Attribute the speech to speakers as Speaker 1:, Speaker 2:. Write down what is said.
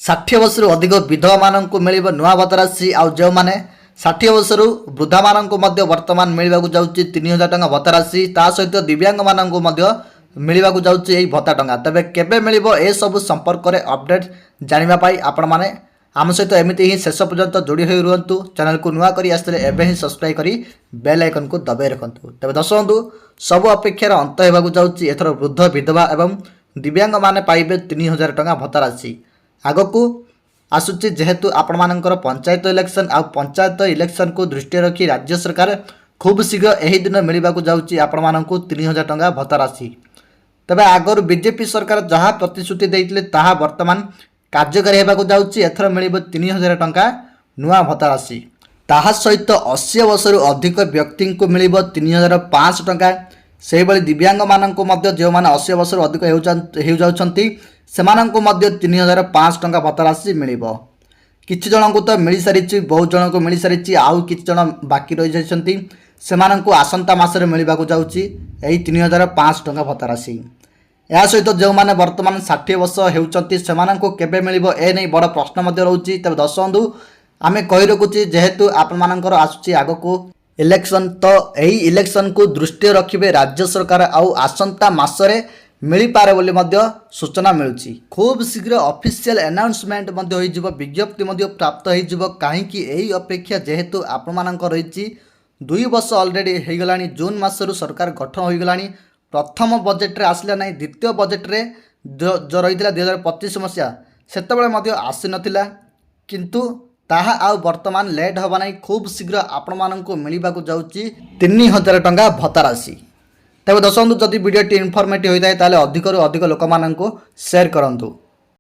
Speaker 1: ଷାଠିଏ ବର୍ଷରୁ ଅଧିକ ବିଧବାମାନଙ୍କୁ ମିଳିବ ନୂଆ ଭତ୍ତା ରାଶି। ଆଉ ଯେଉଁମାନେ 60 ବର୍ଷରୁ ବୃଦ୍ଧାମାନଙ୍କୁ ମଧ୍ୟ ବର୍ତ୍ତମାନ ମିଳିବାକୁ ଯାଉଛି 3000 ଟଙ୍କା ଭତ୍ତା ରାଶି। ତା ସହିତ ଦିବ୍ୟାଙ୍ଗମାନଙ୍କୁ ମଧ୍ୟ ମିଳିବାକୁ ଯାଉଛି ଏହି ଭତ୍ତା ଟଙ୍କା। ତେବେ କେବେ ମିଳିବ ଏସବୁ ସମ୍ପର୍କରେ ଅପଡେଟ୍ ଜାଣିବା ପାଇଁ ଆପଣମାନେ ଆମ ସହିତ ଏମିତି ହିଁ ଶେଷ ପର୍ଯ୍ୟନ୍ତ ଯୋଡ଼ି ହୋଇ ରୁହନ୍ତୁ। ଚ୍ୟାନେଲକୁ ନୂଆ କରି ଆସିଥିଲେ ଏବେ ହିଁ ସବସ୍କ୍ରାଇବ୍ କରି ବେଲ୍ ଆଇକନ୍କୁ ଦବାଇ ରଖନ୍ତୁ। ତେବେ ଦର୍ଶକ ବନ୍ଧୁ, ସବୁ ଅପେକ୍ଷାର ଅନ୍ତ ହେବାକୁ ଯାଉଛି। ଏଥର ବୃଦ୍ଧ, ବିଧବା ଏବଂ ଦିବ୍ୟାଙ୍ଗମାନେ ପାଇବେ 3000 ଟଙ୍କା ଭତ୍ତା ରାଶି। ଆଗକୁ ଆସୁଛି ଯେହେତୁ ଆପଣମାନଙ୍କର ପଞ୍ଚାୟତ ଇଲେକ୍ସନ୍, ଆଉ ପଞ୍ଚାୟତ ଇଲେକ୍ସନ୍କୁ ଦୃଷ୍ଟିରେ ରଖି ରାଜ୍ୟ ସରକାର ଖୁବ୍ ଶୀଘ୍ର ଏହି ଦିନ ମିଳିବାକୁ ଯାଉଛି ଆପଣମାନଙ୍କୁ 3000 ଟଙ୍କା ଭତ୍ତା ରାଶି। ତେବେ ଆଗରୁ ବିଜେପି ସରକାର ଯାହା ପ୍ରତିଶ୍ରୁତି ଦେଇଥିଲେ ତାହା ବର୍ତ୍ତମାନ କାର୍ଯ୍ୟକାରୀ ହେବାକୁ ଯାଉଛି। ଏଥର ମିଳିବ 3000 ଟଙ୍କା ନୂଆ ଭତ୍ତା ରାଶି। ତାହା ସହିତ 80 ବର୍ଷରୁ ଅଧିକ ବ୍ୟକ୍ତିଙ୍କୁ ମିଳିବ 3500 ଟଙ୍କା। ସେହିଭଳି ଦିବ୍ୟାଙ୍ଗମାନଙ୍କୁ ମଧ୍ୟ ଯେଉଁମାନେ 80 ବର୍ଷରୁ ଅଧିକ ହୋଇଯାଉଛନ୍ତି ସେମାନଙ୍କୁ ମଧ୍ୟ 3500 ଟଙ୍କା ଭତ୍ତା ରାଶି ମିଳିବ। କିଛି ଜଣଙ୍କୁ ତ ମିଳିସାରିଛି, ବହୁତ ଜଣଙ୍କୁ ମିଳିସାରିଛି, ଆଉ କିଛି ଜଣ ବାକି ରହିଯାଇଛନ୍ତି। ସେମାନଙ୍କୁ ଆସନ୍ତା ମାସରେ ମିଳିବାକୁ ଯାଉଛି ଏହି 3500 ଟଙ୍କା ଭତ୍ତା ରାଶି। ଏହା ସହିତ ଯେଉଁମାନେ ବର୍ତ୍ତମାନ 60 ବର୍ଷ ହେଉଛନ୍ତି ସେମାନଙ୍କୁ କେବେ ମିଳିବ ଏ ନେଇ ବଡ଼ ପ୍ରଶ୍ନ ମଧ୍ୟ ରହୁଛି। ତେବେ ଦର୍ଶକ ବନ୍ଧୁ, ଆମେ କହି ରଖୁଛି ଯେହେତୁ ଆପଣମାନଙ୍କର ଆସୁଛି ଆଗକୁ ଇଲେକ୍ସନ୍, ତ ଏହି ଇଲେକ୍ସନ୍କୁ ଦୃଷ୍ଟିରେ ରଖିବେ ରାଜ୍ୟ ସରକାର। ଆଉ ଆସନ୍ତା ମାସରେ ମିଳିପାରେ ବୋଲି ମଧ୍ୟ ସୂଚନା ମିଳୁଛି। ଖୁବ୍ ଶୀଘ୍ର ଅଫିସିଆଲ ଆନାଉନ୍ସମେଣ୍ଟ ମଧ୍ୟ ହୋଇଯିବ, ବିଜ୍ଞପ୍ତି ମଧ୍ୟ ପ୍ରାପ୍ତ ହୋଇଯିବ। କାହିଁକି ଏହି ଅପେକ୍ଷା, ଯେହେତୁ ଆପଣମାନଙ୍କ ରହିଛି 2 ବର୍ଷ ଅଲରେଡ଼ି ହୋଇଗଲାଣି। ଜୁନ୍ ମାସରୁ ସରକାର ଗଠନ ହୋଇଗଲାଣି। ପ୍ରଥମ ବଜେଟ୍ରେ ଆସିଲା ନାହିଁ, ଦ୍ୱିତୀୟ ବଜେଟ୍ରେ ଯେଉଁ ରହିଥିଲା 2025 ମସିହା ସେତେବେଳେ ମଧ୍ୟ ଆସିନଥିଲା। କିନ୍ତୁ ତାହା ଆଉ ବର୍ତ୍ତମାନ ଲେଟ୍ ହେବ ନାହିଁ। ଖୁବ୍ ଶୀଘ୍ର ଆପଣମାନଙ୍କୁ ମିଳିବାକୁ ଯାଉଛି 3000 ଟଙ୍କା ଭତ୍ତା ରାଶି। ତେବେ ଦର୍ଶକ ବନ୍ଧୁ, ଯଦି ଭିଡ଼ିଓଟି ଇନଫର୍ମେଟିଭ୍ ହୋଇଥାଏ ତାହେଲେ ଅଧିକରୁ ଅଧିକ ଲୋକମାନଙ୍କୁ ସେୟାର କରନ୍ତୁ।